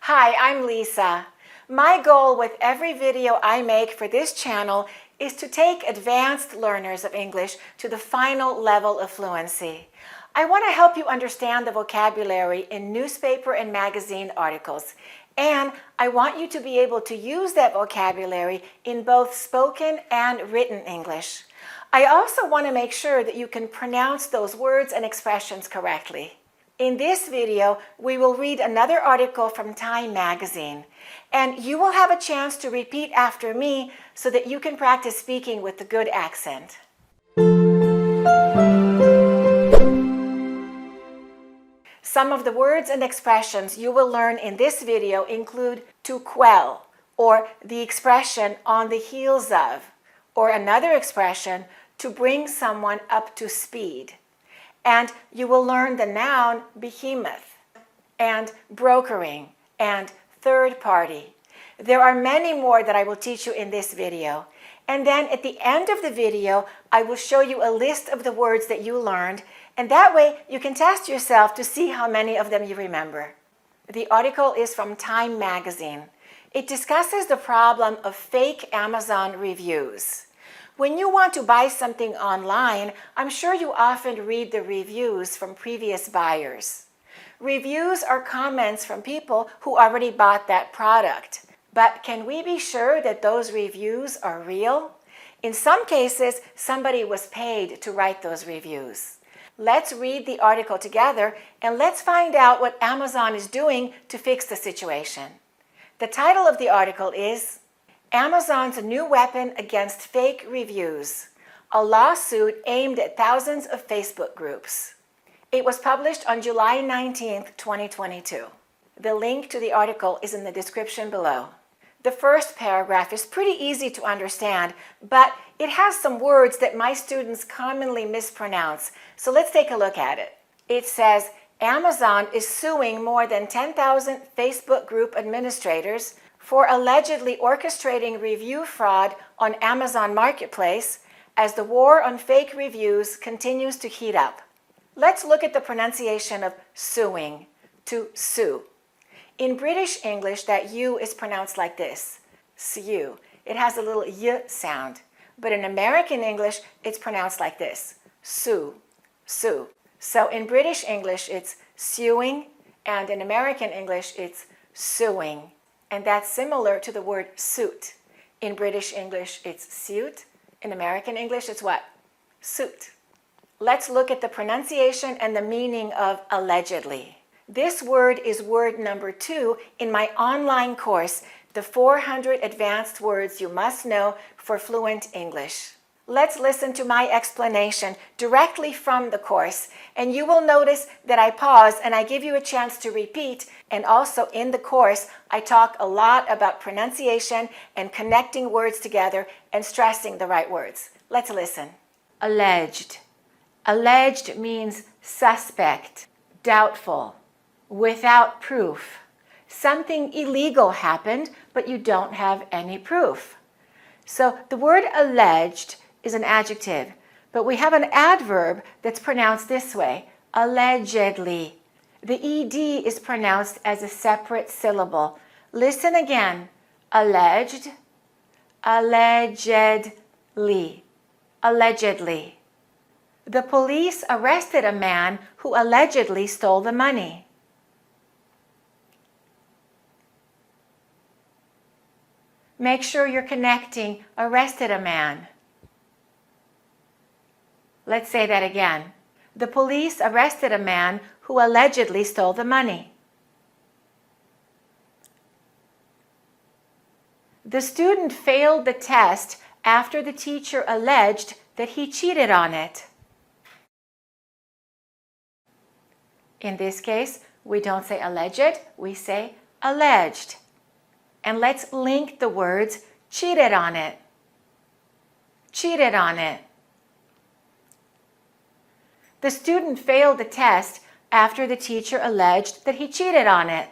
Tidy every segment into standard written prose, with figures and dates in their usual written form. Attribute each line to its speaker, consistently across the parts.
Speaker 1: Hi, I'm Lisa. My goal with every video I make for this channel is to take advanced learners of English to the final level of fluency. I want to help you understand the vocabulary in newspaper and magazine articles, and I want you to be able to use that vocabulary in both spoken and written English. I also want to make sure that you can pronounce those words and expressions correctly. In this video, we will read another article from Time magazine, and you will have a chance to repeat after me so that you can practice speaking with a good accent. Some of the words and expressions you will learn in this video include to quell, or the expression on the heels of, or another expression to bring someone up to speed. And you will learn the noun behemoth, and brokering, and third party. There are many more that I will teach you in this video. And then at the end of the video, I will show you a list of the words that you learned, and that way you can test yourself to see how many of them you remember. The article is from Time magazine. It discusses the problem of fake Amazon reviews. When you want to buy something online, I'm sure you often read the reviews from previous buyers. Reviews are comments from people who already bought that product. But can we be sure that those reviews are real? In some cases, somebody was paid to write those reviews. Let's read the article together and let's find out what Amazon is doing to fix the situation. The title of the article is Amazon's New Weapon Against Fake Reviews, a lawsuit aimed at thousands of Facebook groups. It was published on July 19, 2022. The link to the article is in the description below. The first paragraph is pretty easy to understand, but it has some words that my students commonly mispronounce, so let's take a look at it. It says, Amazon is suing more than 10,000 Facebook group administrators for allegedly orchestrating review fraud on Amazon Marketplace as the war on fake reviews continues to heat up. Let's look at the pronunciation of suing, to sue. In British English, that U is pronounced like this, sue. It has a little Y sound. But in American English, it's pronounced like this, sue, sue. So in British English, it's suing, and in American English, it's suing. And that's similar to the word suit. In British English, it's suit. In American English, it's what? Suit. Let's look at the pronunciation and the meaning of allegedly. This word is word number 2 in my online course, The 400 Advanced Words You Must Know for Fluent English. Let's listen to my explanation directly from the course, and you will notice that I pause and I give you a chance to repeat, and also in the course, I talk a lot about pronunciation and connecting words together and stressing the right words. Let's listen. Alleged. Alleged means suspect, doubtful, without proof. Something illegal happened, but you don't have any proof. So the word alleged is an adjective, but we have an adverb that's pronounced this way, allegedly. The ed is pronounced as a separate syllable. Listen again, alleged, allegedly, allegedly. The police arrested a man who allegedly stole the money. Make sure you're connecting arrested a man. Let's say that again. The police arrested a man who allegedly stole the money. The student failed the test after the teacher alleged that he cheated on it. In this case, we don't say alleged, we say alleged. And let's link the words cheated on it. Cheated on it. The student failed the test after the teacher alleged that he cheated on it.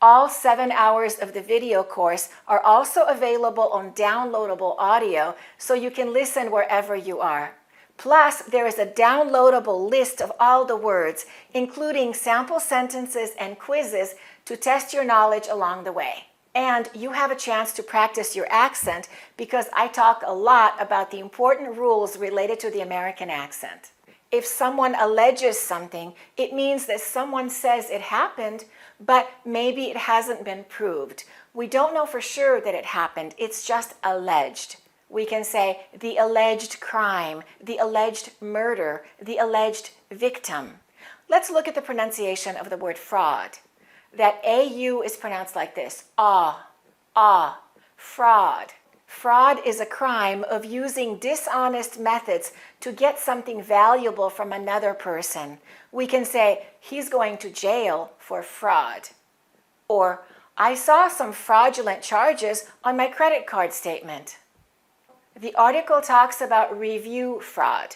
Speaker 1: All 7 hours of the video course are also available on downloadable audio, so you can listen wherever you are. Plus, there is a downloadable list of all the words, including sample sentences and quizzes to test your knowledge along the way. And you have a chance to practice your accent because I talk a lot about the important rules related to the American accent. If someone alleges something, it means that someone says it happened, but maybe it hasn't been proved. We don't know for sure that it happened, it's just alleged. We can say the alleged crime, the alleged murder, the alleged victim. Let's look at the pronunciation of the word fraud. That AU is pronounced like this, fraud. Fraud is a crime of using dishonest methods to get something valuable from another person. We can say, he's going to jail for fraud. Or, I saw some fraudulent charges on my credit card statement. The article talks about review fraud.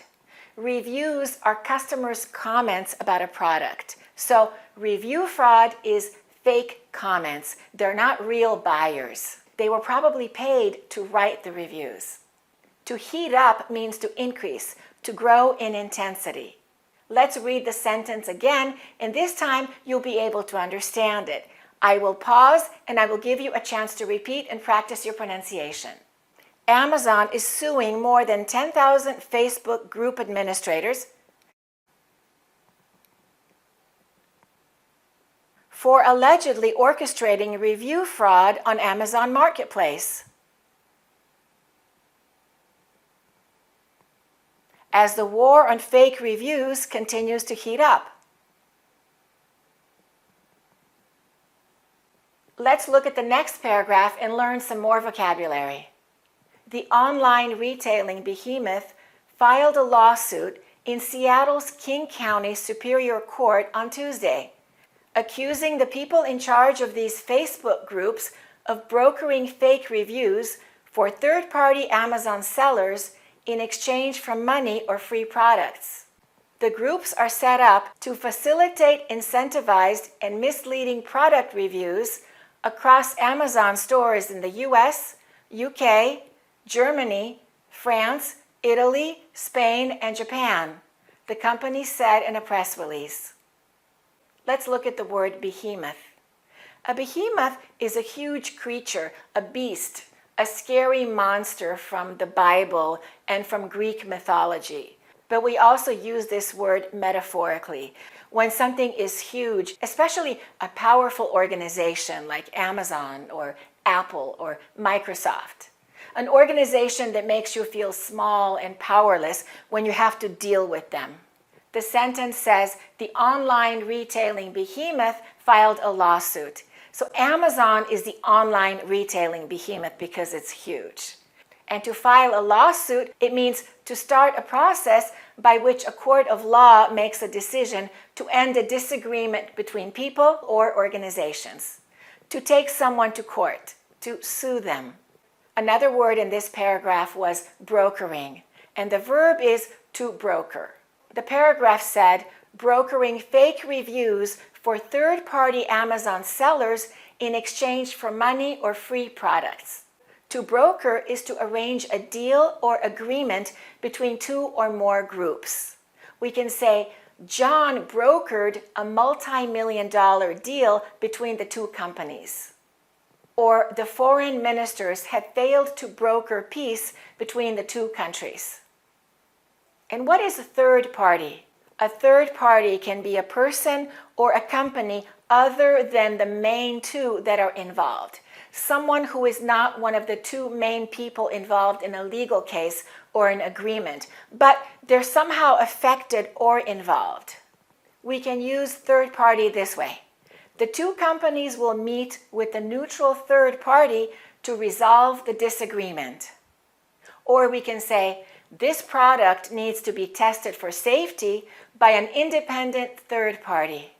Speaker 1: Reviews are customers' comments about a product. So, review fraud is fake comments. They're not real buyers. They were probably paid to write the reviews. To heat up means to increase, to grow in intensity. Let's read the sentence again, and this time you'll be able to understand it. I will pause and I will give you a chance to repeat and practice your pronunciation. Amazon is suing more than 10,000 Facebook group administrators for allegedly orchestrating review fraud on Amazon Marketplace. As the war on fake reviews continues to heat up. Let's look at the next paragraph and learn some more vocabulary. The online retailing behemoth filed a lawsuit in Seattle's King County Superior Court on Tuesday, accusing the people in charge of these Facebook groups of brokering fake reviews for third-party Amazon sellers in exchange for money or free products. The groups are set up to facilitate incentivized and misleading product reviews across Amazon stores in the US, UK, Germany, France, Italy, Spain, and Japan, the company said in a press release. Let's look at the word behemoth. A behemoth is a huge creature, a beast, a scary monster from the Bible and from Greek mythology. But we also use this word metaphorically. When something is huge, especially a powerful organization like Amazon or Apple or Microsoft, an organization that makes you feel small and powerless when you have to deal with them. The sentence says, the online retailing behemoth filed a lawsuit. So Amazon is the online retailing behemoth because it's huge. And to file a lawsuit, it means to start a process by which a court of law makes a decision to end a disagreement between people or organizations. To take someone to court, to sue them. Another word in this paragraph was brokering, and the verb is to broker. The paragraph said, brokering fake reviews for third-party Amazon sellers in exchange for money or free products. To broker is to arrange a deal or agreement between two or more groups. We can say, John brokered a multi-million-dollar deal between the two companies. Or the foreign ministers had failed to broker peace between the two countries. And what is a third party? A third party can be a person or a company other than the main two that are involved. Someone who is not one of the two main people involved in a legal case or an agreement, but they're somehow affected or involved. We can use third party this way. The two companies will meet with a neutral third party to resolve the disagreement. Or we can say, this product needs to be tested for safety by an independent third party.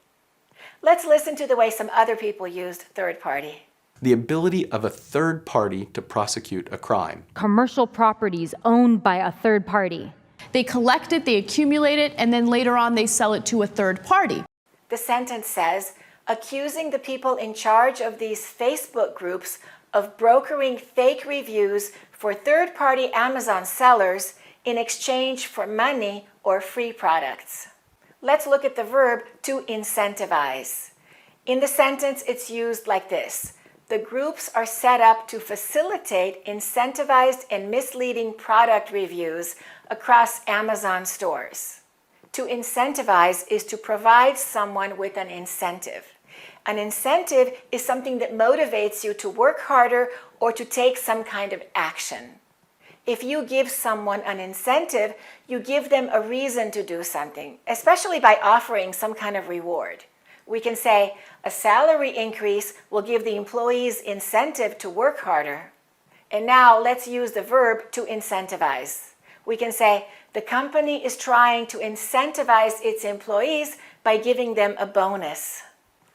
Speaker 1: Let's listen to the way some other people used third party.
Speaker 2: The ability of a third party to prosecute a crime.
Speaker 3: Commercial properties owned by a third party.
Speaker 4: They collect it, they accumulate it, and then later on they sell it to a third party.
Speaker 1: The sentence says, accusing the people in charge of these Facebook groups of brokering fake reviews for third-party Amazon sellers in exchange for money or free products. Let's look at the verb to incentivize. In the sentence, it's used like this. The groups are set up to facilitate incentivized and misleading product reviews across Amazon stores. To incentivize is to provide someone with an incentive. An incentive is something that motivates you to work harder or to take some kind of action. If you give someone an incentive, you give them a reason to do something, especially by offering some kind of reward. We can say a salary increase will give the employees incentive to work harder. And now let's use the verb to incentivize. We can say the company is trying to incentivize its employees by giving them a bonus.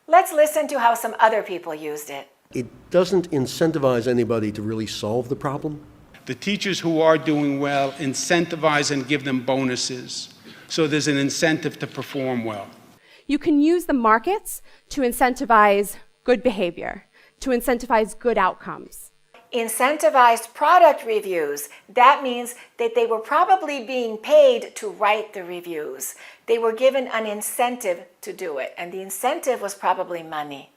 Speaker 1: Let's listen to how some other people used it.
Speaker 5: It doesn't incentivize anybody to really solve the problem.
Speaker 6: The teachers who are doing well, incentivize and give them bonuses. So there's an incentive to perform well.
Speaker 7: You can use the markets to incentivize good behavior, to incentivize good outcomes.
Speaker 1: Incentivized product reviews, that means that they were probably being paid to write the reviews. They were given an incentive to do it, and the incentive was probably money.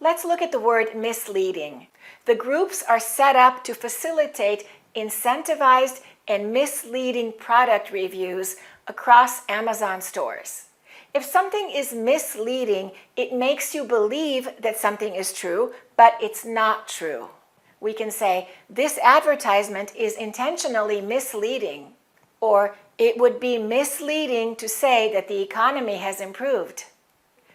Speaker 1: Let's look at the word misleading. The groups are set up to facilitate incentivized and misleading product reviews across Amazon stores. If something is misleading, it makes you believe that something is true, but it's not true. We can say, this advertisement is intentionally misleading, or it would be misleading to say that the economy has improved.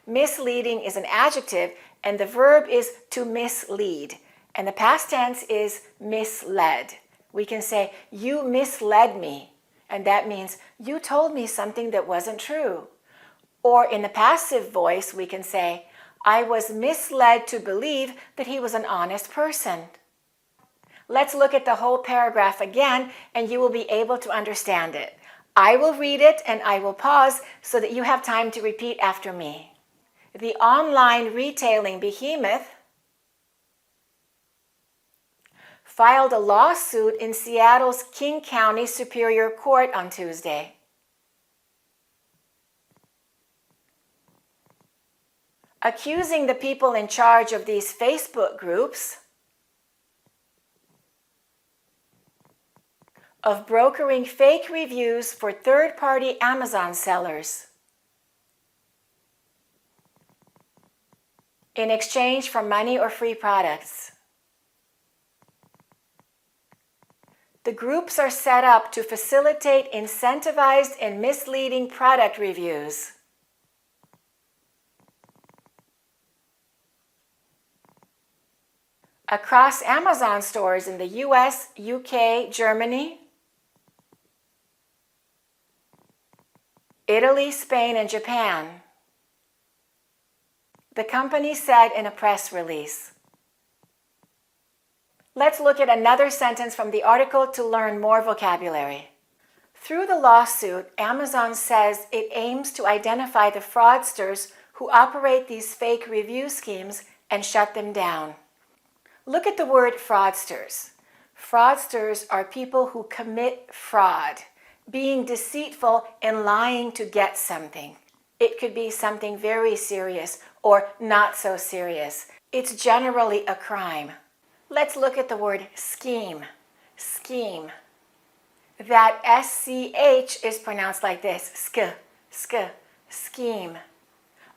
Speaker 1: Misleading is an adjective, and the verb is to mislead, and the past tense is misled. We can say, you misled me, and that means you told me something that wasn't true. Or in the passive voice, we can say, I was misled to believe that he was an honest person. Let's look at the whole paragraph again, and you will be able to understand it. I will read it, and I will pause so that you have time to repeat after me. The online retailing behemoth filed a lawsuit in Seattle's King County Superior Court on Tuesday. Accusing the people in charge of these Facebook groups of brokering fake reviews for third-party Amazon sellers in exchange for money or free products. The groups are set up to facilitate incentivized and misleading product reviews across Amazon stores in the US, UK, Germany, Italy, Spain, and Japan. The company said in a press release. Let's look at another sentence from the article to learn more vocabulary. Through the lawsuit, Amazon says it aims to identify the fraudsters who operate these fake review schemes and shut them down. Look at the word fraudsters. Fraudsters are people who commit fraud, being deceitful and lying to get something. It could be something very serious or not so serious. It's generally a crime. Let's look at the word scheme. Scheme. That SCH is pronounced like this. Scheme.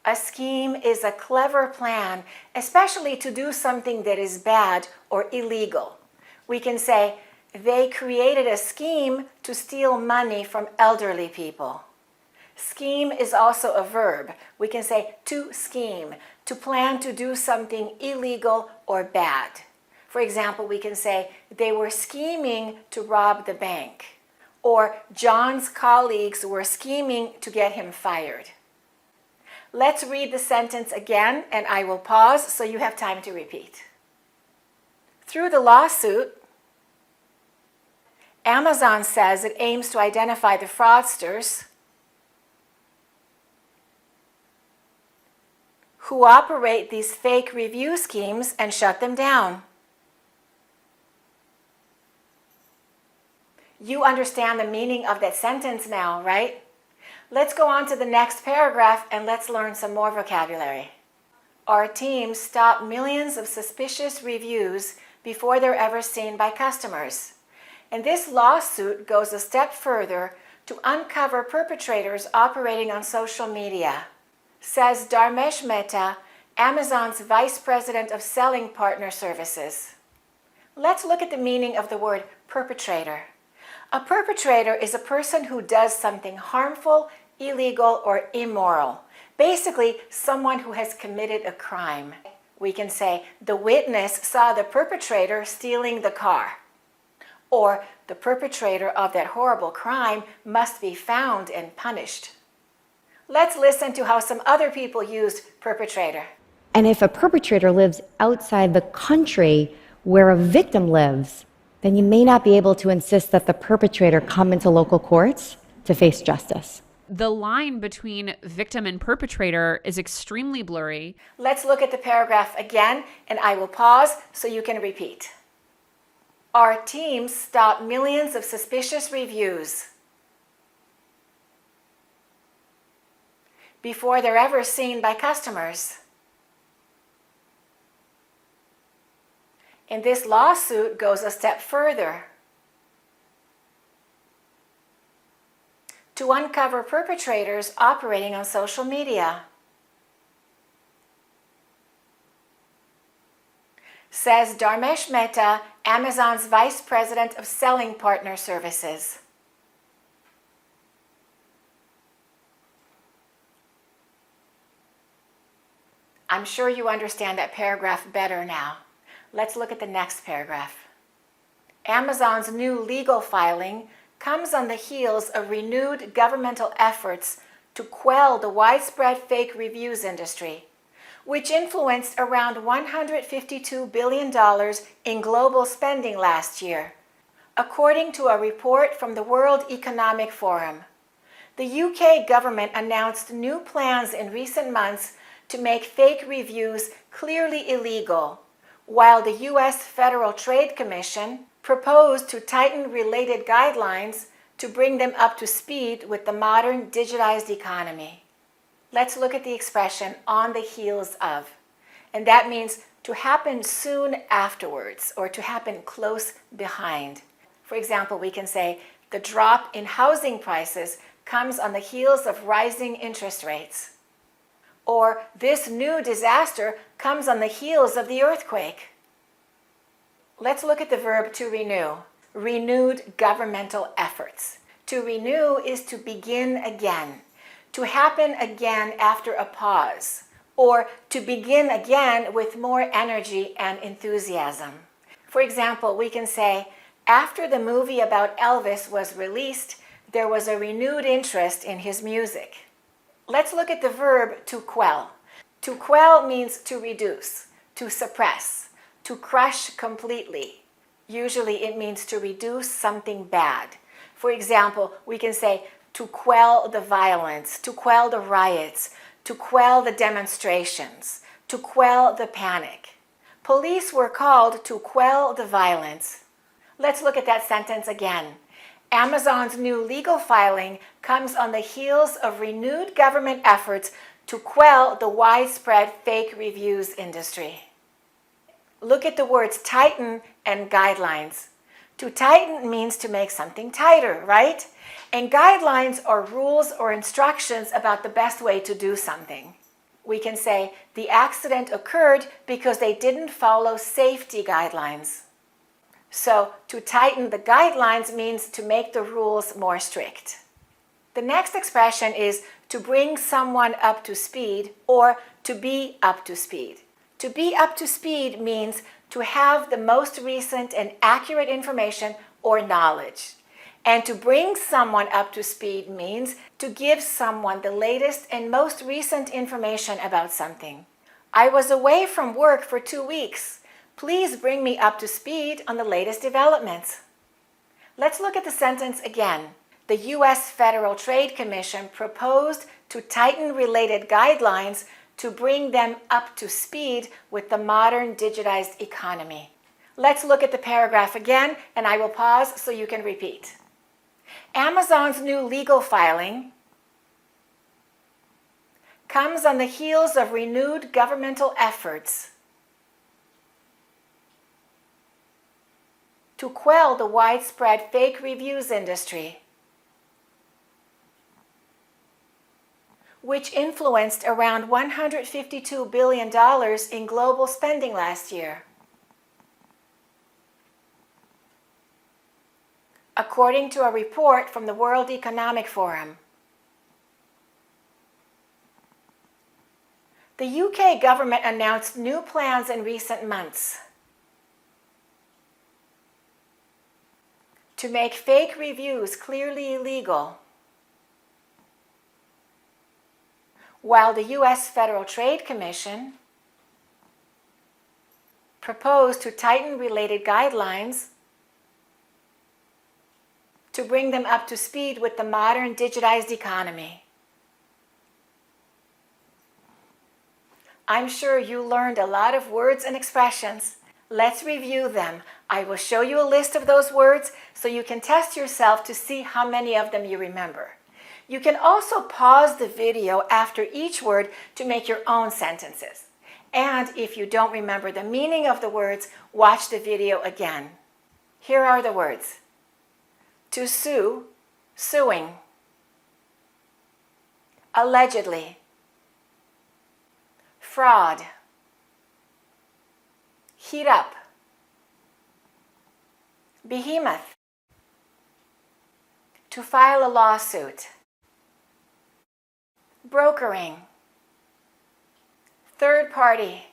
Speaker 1: A scheme is a clever plan, especially to do something that is bad or illegal. We can say, they created a scheme to steal money from elderly people. Scheme is also a verb. We can say to scheme, to plan to do something illegal or bad. For example, we can say they were scheming to rob the bank, or John's colleagues were scheming to get him fired. Let's read the sentence again, and I will pause so you have time to repeat. Through the lawsuit, Amazon says it aims to identify the fraudsters who operate these fake review schemes and shut them down. You understand the meaning of that sentence now, right? Let's go on to the next paragraph and let's learn some more vocabulary. Our team stopped millions of suspicious reviews before they're ever seen by customers. And this lawsuit goes a step further to uncover perpetrators operating on social media, says Dharmesh Mehta, Amazon's Vice President of Selling Partner Services. Let's look at the meaning of the word perpetrator. A perpetrator is a person who does something harmful, illegal, or immoral. Basically, someone who has committed a crime. We can say, the witness saw the perpetrator stealing the car. Or, the perpetrator of that horrible crime must be found and punished. Let's listen to how some other people used perpetrator.
Speaker 8: And if a perpetrator lives outside the country where a victim lives, then you may not be able to insist that the perpetrator come into local courts to face justice.
Speaker 9: The line between victim and perpetrator is extremely blurry.
Speaker 1: Let's look at the paragraph again, and I will pause so you can repeat. Our team stopped millions of suspicious reviews before they're ever seen by customers. And this lawsuit goes a step further to uncover perpetrators operating on social media, says Dharmesh Mehta, Amazon's Vice President of Selling Partner Services. I'm sure you understand that paragraph better now. Let's look at the next paragraph. Amazon's new legal filing comes on the heels of renewed governmental efforts to quell the widespread fake reviews industry, which influenced around $152 billion in global spending last year, according to a report from the World Economic Forum. The UK government announced new plans in recent months to make fake reviews clearly illegal, while the US Federal Trade Commission proposed to tighten related guidelines to bring them up to speed with the modern digitized economy. Let's look at the expression on the heels of. And that means to happen soon afterwards or to happen close behind. For example, we can say the drop in housing prices comes on the heels of rising interest rates. Or this new disaster comes on the heels of the earthquake. Let's look at the verb to renew. Renewed governmental efforts. To renew is to begin again, to happen again after a pause, or to begin again with more energy and enthusiasm. For example, we can say, after the movie about Elvis was released, there was a renewed interest in his music. Let's look at the verb to quell. To quell means to reduce, to suppress, to crush completely. Usually it means to reduce something bad. For example, we can say to quell the violence, to quell the riots, to quell the demonstrations, to quell the panic. Police were called to quell the violence. Let's look at that sentence again. Amazon's new legal filing comes on the heels of renewed government efforts to quell the widespread fake reviews industry. Look at the words tighten and guidelines. To tighten means to make something tighter, right? And guidelines are rules or instructions about the best way to do something. We can say the accident occurred because they didn't follow safety guidelines. So to tighten the guidelines means to make the rules more strict. The next expression is to bring someone up to speed or to be up to speed. To be up to speed means to have the most recent and accurate information or knowledge. And to bring someone up to speed means to give someone the latest and most recent information about something. I was away from work for 2 weeks. Please bring me up to speed on the latest developments. Let's look at the sentence again. The U.S. Federal Trade Commission proposed to tighten related guidelines to bring them up to speed with the modern digitized economy. Let's look at the paragraph again, and I will pause so you can repeat. Amazon's new legal filing comes on the heels of renewed governmental efforts to quell the widespread fake reviews industry, which influenced around $152 billion in global spending last year. According to a report from the World Economic Forum. The UK government announced new plans in recent months to make fake reviews clearly illegal, while the US Federal Trade Commission proposed to tighten related guidelines to bring them up to speed with the modern digitized economy. I'm sure you learned a lot of words and expressions. Let's review them. I will show you a list of those words so you can test yourself to see how many of them you remember. You can also pause the video after each word to make your own sentences. And if you don't remember the meaning of the words, watch the video again. Here are the words. To sue, suing. Allegedly. Fraud. Heat up. Behemoth. To file a lawsuit. Brokering. Third party.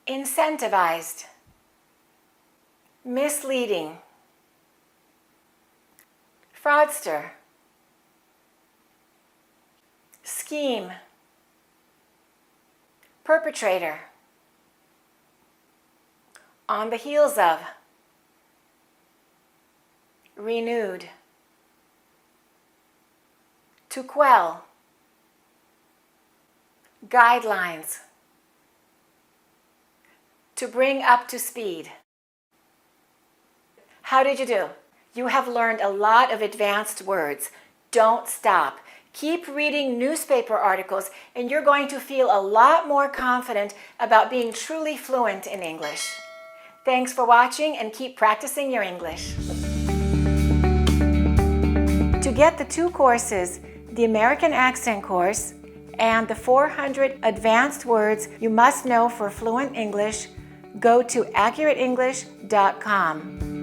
Speaker 1: Incentivized. Misleading. Fraudster. Scheme. Perpetrator. On the heels of. Renewed. To quell. Guidelines. To bring up to speed. How did you do? You have learned a lot of advanced words. Don't stop. Keep reading newspaper articles and you're going to feel a lot more confident about being truly fluent in English. Thanks for watching and keep practicing your English. To get the 2 courses, the American Accent course and the 400 advanced words you must know for fluent English, go to accurateenglish.com.